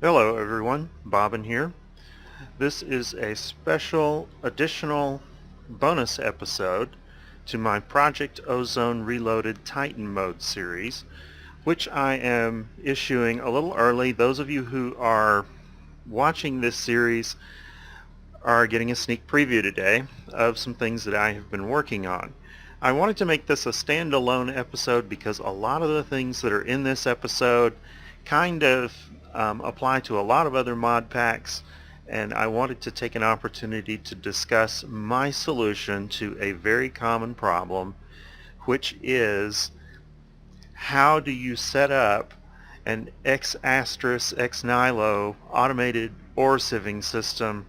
Hello everyone, Bobbin here. This is a special additional bonus episode to my Project Ozone Reloaded Titan Mode series, which I am issuing a little early. Those of you who are watching this series are getting a sneak preview today of some things that I have been working on. I wanted to make this a standalone episode because a lot of the things that are in this episode kind of apply to a lot of other mod packs, and I wanted to take an opportunity to discuss my solution to a very common problem, which is how do you set up an Astris, Nihlo automated ore sieving system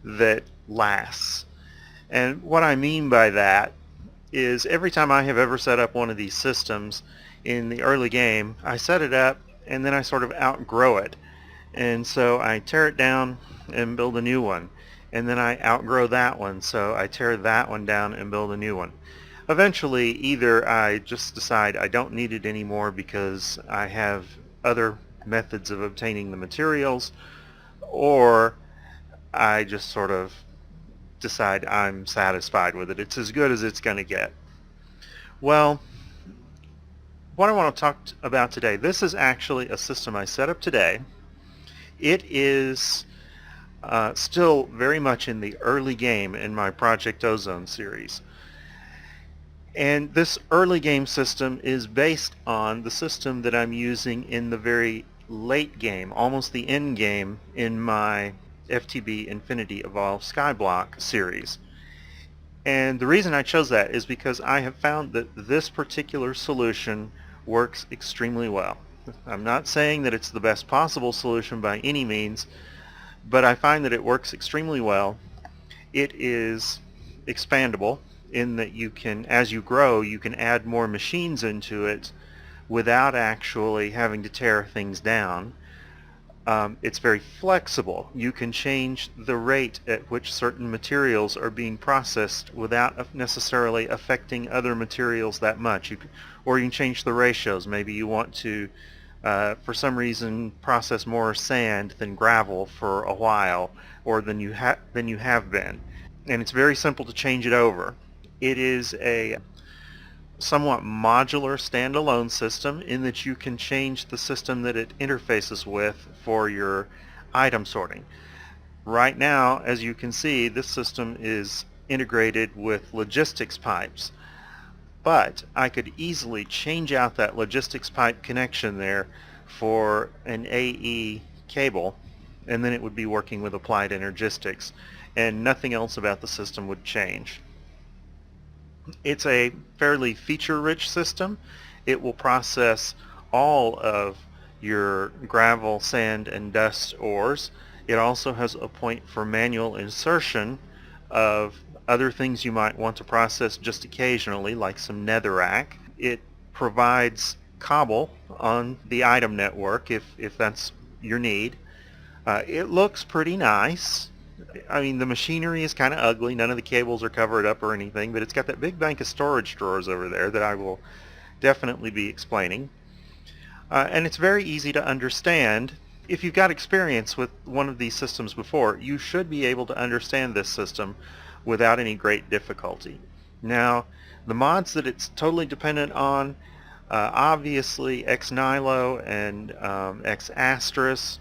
that lasts. And what I mean by that is every time I have ever set up one of these systems in the early game, I set it up and then I sort of outgrow it. And so I tear it down and build a new one. And then I outgrow that one, so I tear that one down and build a new one. Eventually, either I just decide I don't need it anymore because I have other methods of obtaining the materials, or I just sort of decide I'm satisfied with it. It's as good as it's going to get. Well, what I want to talk about today, this is actually a system I set up today. It is still very much in the early game in my Project Ozone series. And this early game system is based on the system that I'm using in the very late game, almost the end game in my FTB Infinity Evolve Skyblock series. And the reason I chose that is because I have found that this particular solution works extremely well. I'm not saying that it's the best possible solution by any means, but I find that it works extremely well. It is expandable in that you can, as you grow, you can add more machines into it without actually having to tear things down. It's very flexible. You can change the rate at which certain materials are being processed without necessarily affecting other materials that much. Or you can change the ratios. Maybe you want to, for some reason, process more sand than gravel for a while, or than you have been. And it's very simple to change it over. It is a somewhat modular standalone system in that you can change the system that it interfaces with for your item sorting. Right now, as you can see, this system is integrated with logistics pipes, but I could easily change out that logistics pipe connection there for an AE cable, and then it would be working with applied energistics, and nothing else about the system would change. It's a fairly feature-rich system. It will process all of your gravel, sand, and dust ores. It also has a point for manual insertion of other things you might want to process just occasionally, like some netherrack. It provides cobble on the item network if that's your need. It looks pretty nice. I mean, the machinery is kind of ugly. None of the cables are covered up or anything, but it's got that big bank of storage drawers over there that I will definitely be explaining. And it's very easy to understand. If you've got experience with one of these systems before, you should be able to understand this system without any great difficulty. Now, the mods that it's totally dependent on, obviously Nihlo and Astris.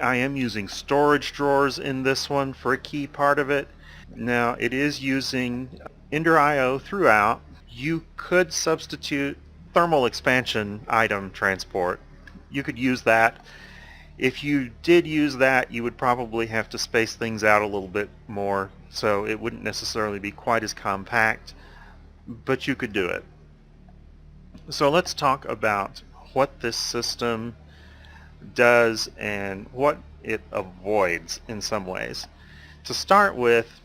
I am using storage drawers in this one for a key part of it. Now, it is using EnderIO throughout. You could substitute thermal expansion item transport. You could use that. If you did use that, you would probably have to space things out a little bit more, so it wouldn't necessarily be quite as compact, but you could do it. So let's talk about what this system does and what it avoids in some ways. To start with,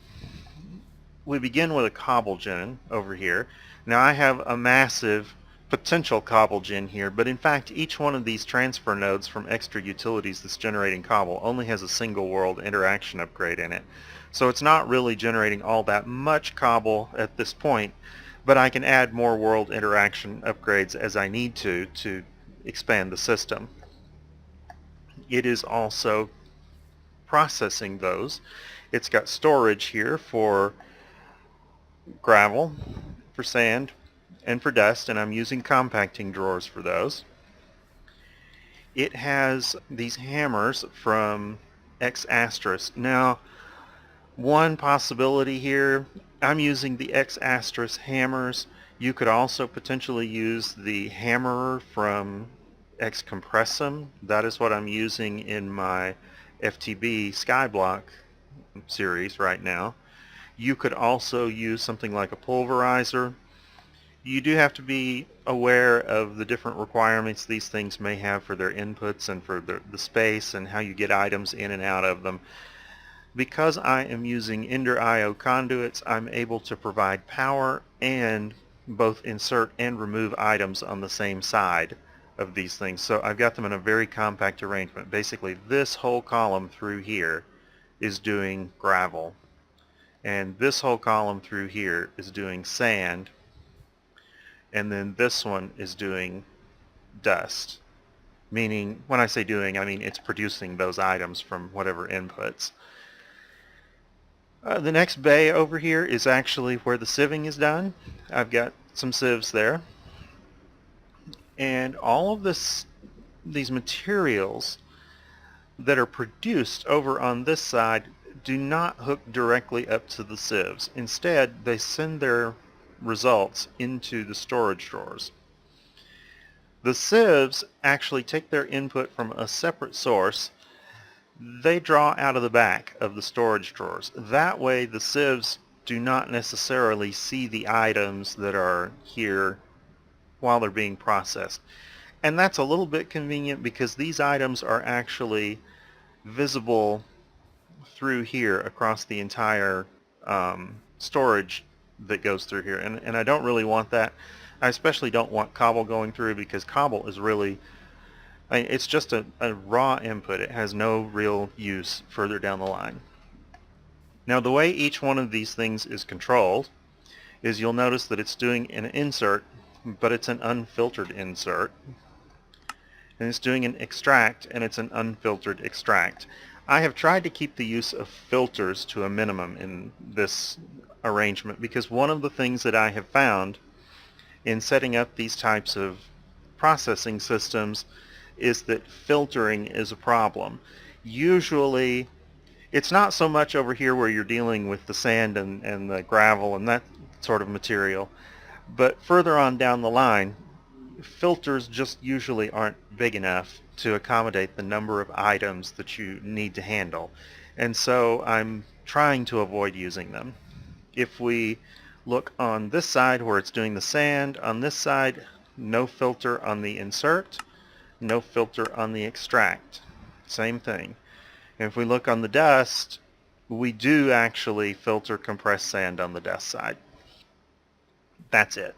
we begin with a Cobble Gin over here. Now I have a massive potential Cobble Gin here, but in fact each one of these transfer nodes from extra utilities that's generating cobble only has a single world interaction upgrade in it. So it's not really generating all that much cobble at this point, but I can add more world interaction upgrades as I need to expand the system. it is also processing those. It's got storage here for gravel, for sand, and for dust, and I'm using compacting drawers for those. It has these hammers from Astris. Now, one possibility here, I'm using the Astris hammers. You could also potentially use the hammerer from Compressum. That is what I'm using in my FTB Skyblock series right now. You could also use something like a pulverizer. You do have to be aware of the different requirements these things may have for their inputs and for the space and how you get items in and out of them. Because I am using EnderIO conduits, I'm able to provide power and both insert and remove items on the same side of these things. So I've got them in a very compact arrangement. Basically, this whole column through here is doing gravel, and this whole column through here is doing sand, and then this one is doing dust. Meaning, when I say doing, I mean it's producing those items from whatever inputs. The next bay over here is actually where the sieving is done. I've got some sieves there. And all of these materials that are produced over on this side do not hook directly up to the sieves. Instead, they send their results into the storage drawers. The sieves actually take their input from a separate source. They draw out of the back of the storage drawers. That way the sieves do not necessarily see the items that are here while they're being processed. And that's a little bit convenient because these items are actually visible through here across the entire storage that goes through here. And I don't really want that. I especially don't want Cobble going through because Cobble is really, it's just a raw input. It has no real use further down the line. Now the way each one of these things is controlled is you'll notice that it's doing an insert, but it's an unfiltered insert. And it's doing an extract, and it's an unfiltered extract. I have tried to keep the use of filters to a minimum in this arrangement because one of the things that I have found in setting up these types of processing systems is that filtering is a problem. Usually, it's not so much over here where you're dealing with the sand and the gravel and that sort of material, but further on down the line, filters just usually aren't big enough to accommodate the number of items that you need to handle. And so I'm trying to avoid using them. If we look on this side where it's doing the sand, on this side, no filter on the insert, no filter on the extract. Same thing. And if we look on the dust, we do actually filter compressed sand on the dust side. That's it.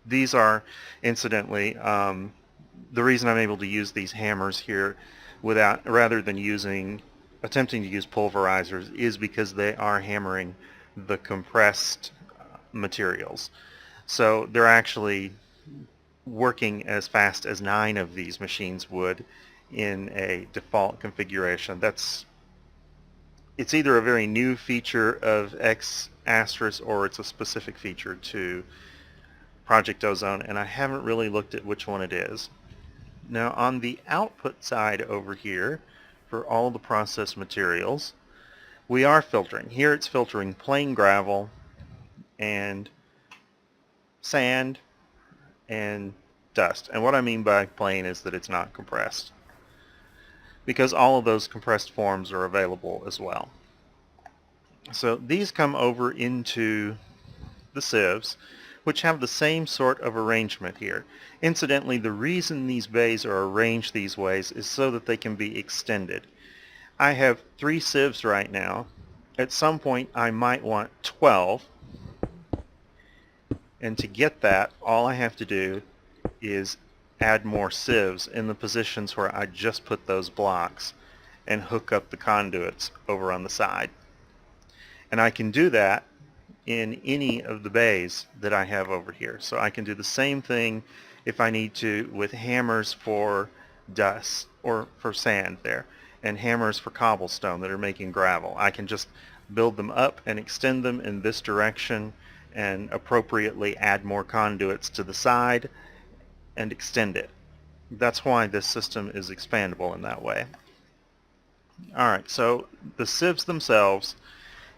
These are, incidentally, the reason I'm able to use these hammers here rather than attempting to use pulverizers is because they are hammering the compressed materials. So they're actually working as fast as 9 of these machines would in a default configuration. It's either a very new feature of Astris or it's a specific feature to Project Ozone, and I haven't really looked at which one it is. Now on the output side over here, for all the processed materials, we are filtering. Here it's filtering plain gravel and sand and dust. And what I mean by plain is that it's not compressed, because all of those compressed forms are available as well. So these come over into the sieves, which have the same sort of arrangement here. Incidentally, the reason these bays are arranged these ways is so that they can be extended. I have 3 sieves right now. At some point I might want 12, and to get that, all I have to do is add more sieves in the positions where I just put those blocks and hook up the conduits over on the side. And I can do that in any of the bays that I have over here. So I can do the same thing if I need to with hammers for dust or for sand there, and hammers for cobblestone that are making gravel. I can just build them up and extend them in this direction and appropriately add more conduits to the side and extend it. That's why this system is expandable in that way. Alright, so the sieves themselves,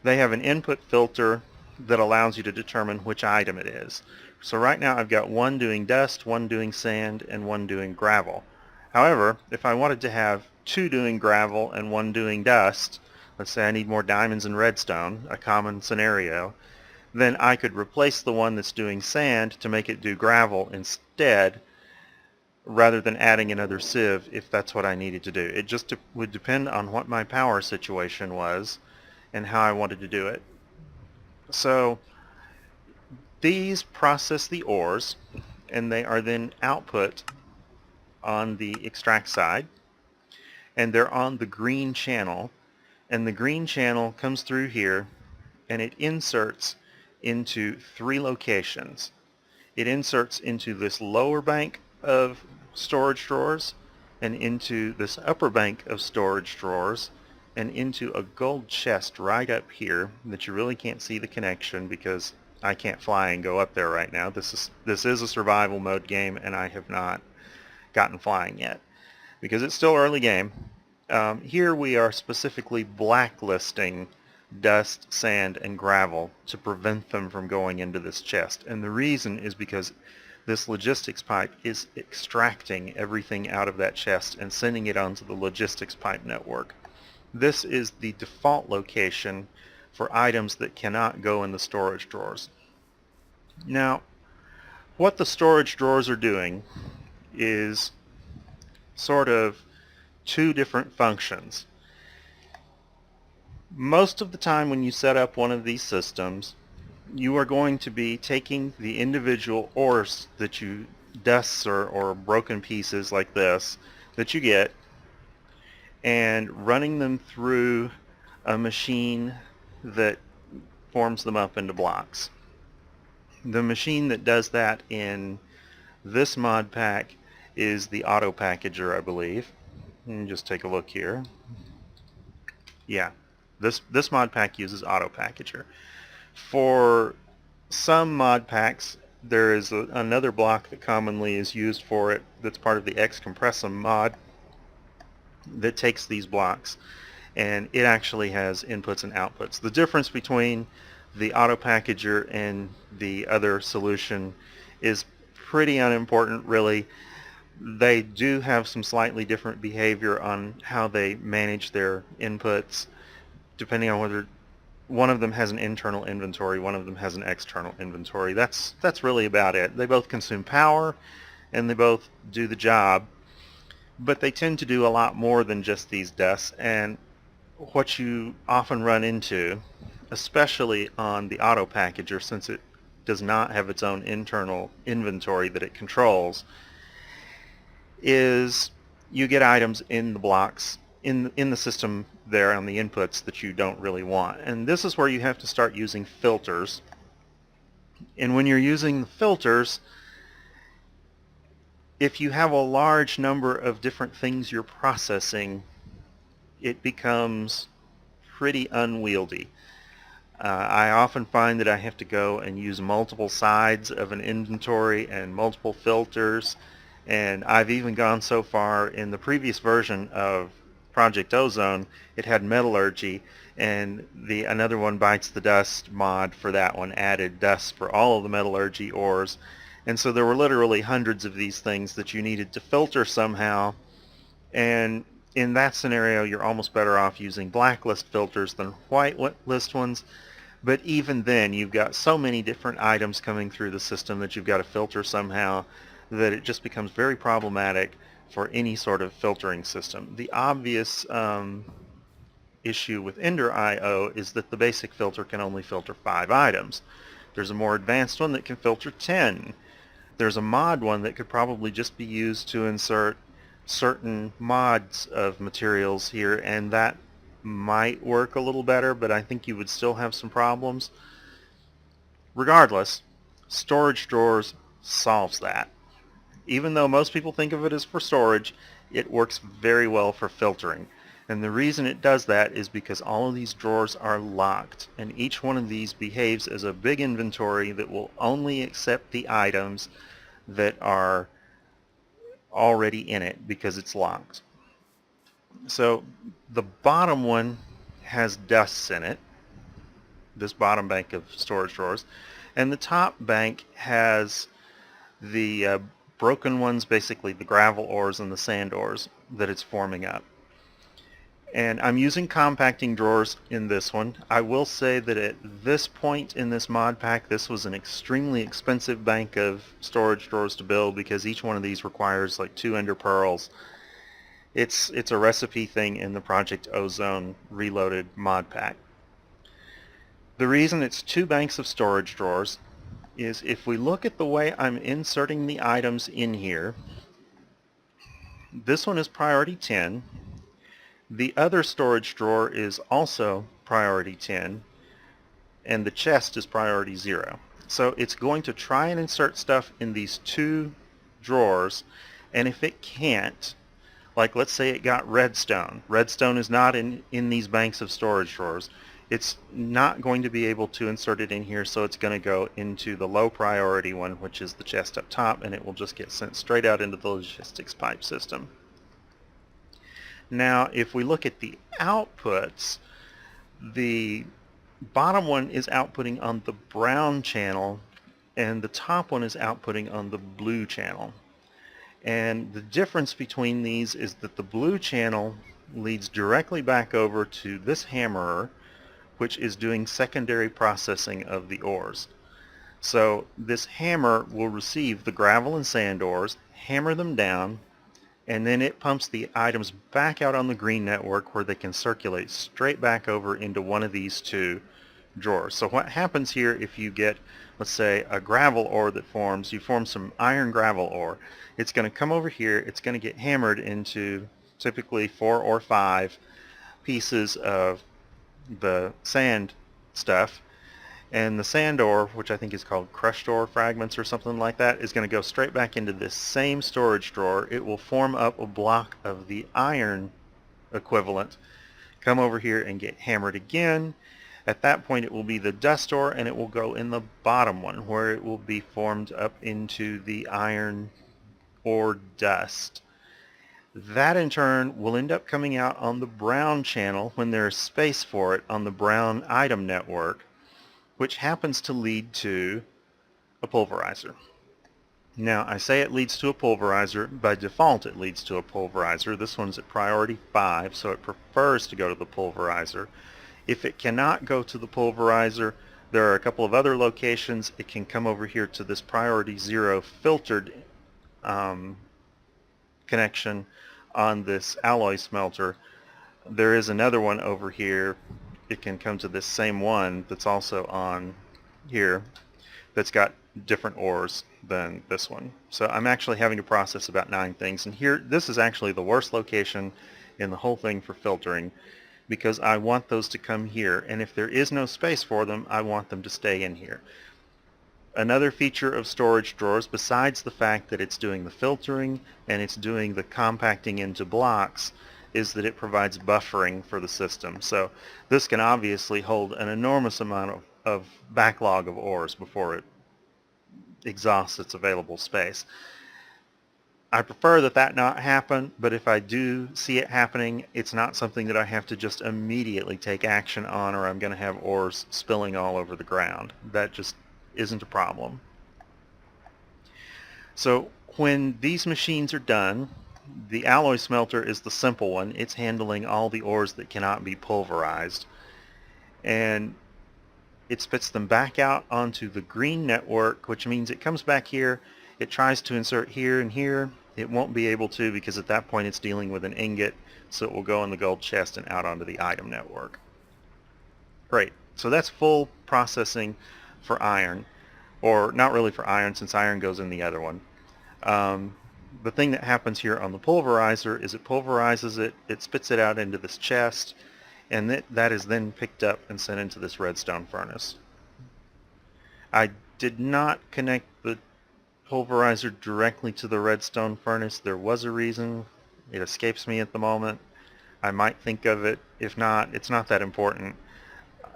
they have an input filter that allows you to determine which item it is. So right now I've got one doing dust, one doing sand, and one doing gravel. However, if I wanted to have two doing gravel and one doing dust, let's say I need more diamonds and redstone, a common scenario, then I could replace the one that's doing sand to make it do gravel instead, rather than adding another sieve if that's what I needed to do. It just would depend on what my power situation was and how I wanted to do it. So these process the ores, and they are then output on the extract side, and they're on the green channel, and the green channel comes through here and it inserts into three locations. It inserts into this lower bank of storage drawers, and into this upper bank of storage drawers, and into a gold chest right up here that you really can't see the connection because I can't fly and go up there right now. This is a survival mode game, and I have not gotten flying yet because it's still early game. Here we are specifically blacklisting dust, sand, and gravel to prevent them from going into this chest. And the reason is because this logistics pipe is extracting everything out of that chest and sending it onto the logistics pipe network. This is the default location for items that cannot go in the storage drawers. Now, what the storage drawers are doing is sort of two different functions. Most of the time when you set up one of these systems, you are going to be taking the individual ores that you, dusts or broken pieces like this, that you get, and running them through a machine that forms them up into blocks. The machine that does that in this mod pack is the auto packager, I believe. Let me just take a look here. Yeah, this mod pack uses auto packager. For some mod packs, there is another block that commonly is used for it that's part of the excompressum mod that takes these blocks, and it actually has inputs and outputs. The difference between the auto packager and the other solution is pretty unimportant, really. They do have some slightly different behavior on how they manage their inputs, depending on whether one of them has an internal inventory, one of them has an external inventory. That's really about it. They both consume power, and they both do the job, but they tend to do a lot more than just these dusts. And what you often run into, especially on the auto packager, since it does not have its own internal inventory that it controls, is you get items in the blocks in the system there on the inputs that you don't really want. And this is where you have to start using filters. And when you're using the filters, if you have a large number of different things you're processing, it becomes pretty unwieldy. I often find that I have to go and use multiple sides of an inventory and multiple filters, and I've even gone so far in the previous version of Project Ozone, it had metallurgy, and another one, Bites the Dust mod for that one, added dust for all of the metallurgy ores. And so there were literally hundreds of these things that you needed to filter somehow, and in that scenario you're almost better off using blacklist filters than whitelist ones. But even then, you've got so many different items coming through the system that you've got to filter somehow that it just becomes very problematic for any sort of filtering system. The obvious issue with EnderIO is that the basic filter can only filter 5 items. There's a more advanced one that can filter 10. There's a mod one that could probably just be used to insert certain mods of materials here, and that might work a little better, but I think you would still have some problems. Regardless, storage drawers solves that. Even though most people think of it as for storage, it works very well for filtering. And the reason it does that is because all of these drawers are locked, and each one of these behaves as a big inventory that will only accept the items that are already in it because it's locked. So the bottom one has dusts in it, this bottom bank of storage drawers, and the top bank has the broken ones, basically the gravel ores and the sand ores that it's forming up. And I'm using compacting drawers in this one. I will say that at this point in this mod pack, this was an extremely expensive bank of storage drawers to build because each one of these requires like 2 ender pearls. It's a recipe thing in the Project Ozone Reloaded mod pack. The reason it's 2 banks of storage drawers is if we look at the way I'm inserting the items in here, this one is priority 10. The other storage drawer is also priority 10, and the chest is priority 0. So it's going to try and insert stuff in these 2 drawers, and if it can't, like let's say it got redstone. Redstone is not in these banks of storage drawers. It's not going to be able to insert it in here, so it's going to go into the low priority one, which is the chest up top, and it will just get sent straight out into the logistics pipe system. Now, if we look at the outputs, the bottom one is outputting on the brown channel, and the top one is outputting on the blue channel. And the difference between these is that the blue channel leads directly back over to this hammerer, which is doing secondary processing of the ores. So this hammer will receive the gravel and sand ores, hammer them down, and then it pumps the items back out on the green network where they can circulate straight back over into one of these 2 drawers. So what happens here if you get, let's say, a gravel ore that forms, you form some iron gravel ore, it's going to come over here, it's going to get hammered into typically 4 or 5 pieces of the sand stuff, and the sand ore, which I think is called crushed ore fragments or something like that, is going to go straight back into this same storage drawer. It will form up a block of the iron equivalent, come over here and get hammered again. At that point it will be the dust ore, and it will go in the bottom one where it will be formed up into the iron ore dust. That in turn will end up coming out on the brown channel when there is space for it on the brown item network, which happens to lead to a pulverizer. Now, I say it leads to a pulverizer. By default, it leads to a pulverizer. This one's at priority 5, so it prefers to go to the pulverizer. If it cannot go to the pulverizer, there are a couple of other locations. It can come over here to this priority 0 filtered connection on this alloy smelter. There is another one over here. It can come to this same one that's also on here that's got different ores than this one. So I'm actually having to process about 9 things, and here this is actually the worst location in the whole thing for filtering because I want those to come here, and if there is no space for them, I want them to stay in here. Another feature of storage drawers, besides the fact that it's doing the filtering and it's doing the compacting into blocks, is that it provides buffering for the system. So this can obviously hold an enormous amount of backlog of ores before it exhausts its available space. I prefer that not happen, but if I do see it happening, it's not something that I have to just immediately take action on, or I'm going to have ores spilling all over the ground. That just isn't a problem. So when these machines are done, the alloy smelter is the simple one. It's handling all the ores that cannot be pulverized, and it spits them back out onto the green network, which means it comes back here, it tries to insert here and here. It won't be able to because at that point it's dealing with an ingot, so it will go in the gold chest and out onto the item network. Great, so that's full processing for iron, or not really for iron since iron goes in the other one. The thing that happens here on the pulverizer is it pulverizes it, it spits it out into this chest, and that is then picked up and sent into this redstone furnace. I did not connect the pulverizer directly to the redstone furnace. There was a reason. It escapes me at the moment. I might think of it. If not, it's not that important.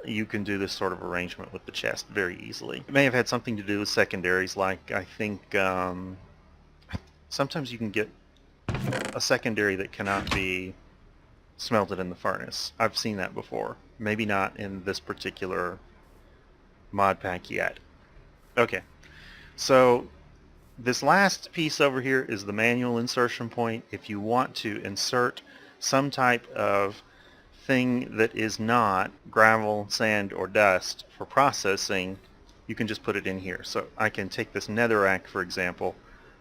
You can do this sort of arrangement with the chest very easily. It may have had something to do with secondaries, like I think sometimes you can get a secondary that cannot be smelted in the furnace. I've seen that before. Maybe not in this particular mod pack yet. Okay, so this last piece over here is the manual insertion point. If you want to insert some type of thing that is not gravel, sand, or dust for processing, you can just put it in here. So I can take this netherrack, for example,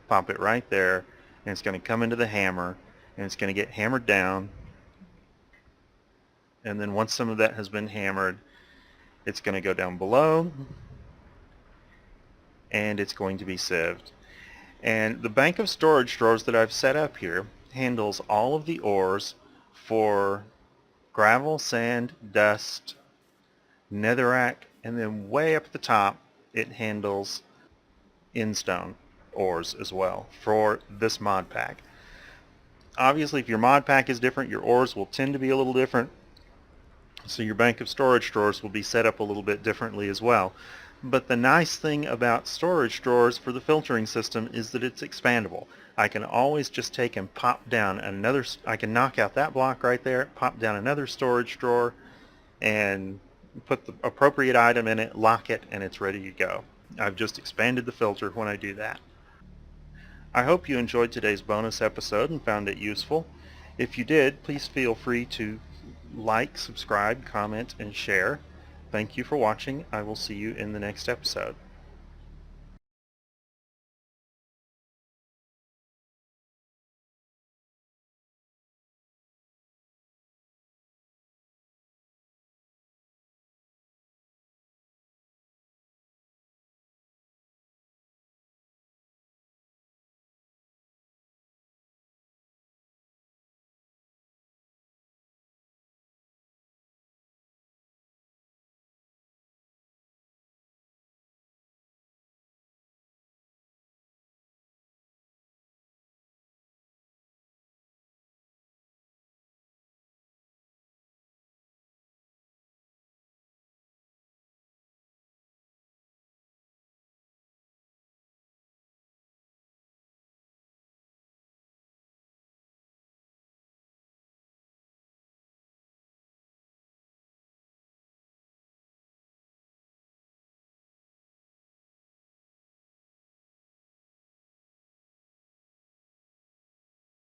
pop it right there, and it's going to come into the hammer, and it's going to get hammered down. And then once some of that has been hammered, it's going to go down below, and it's going to be sieved. And the bank of storage drawers that I've set up here handles all of the ores for gravel, sand, dust, netherrack, and then way up at the top it handles endstone ores as well for this mod pack. Obviously, if your mod pack is different, your ores will tend to be a little different, so your bank of storage drawers will be set up a little bit differently as well. But the nice thing about storage drawers for the filtering system is that it's expandable. I can always just take and pop down another, I can knock out that block right there, pop down another storage drawer, and put the appropriate item in it, lock it, and it's ready to go. I've just expanded the filter when I do that. I hope you enjoyed today's bonus episode and found it useful. If you did, please feel free to like, subscribe, comment, and share. Thank you for watching. I will see you in the next episode.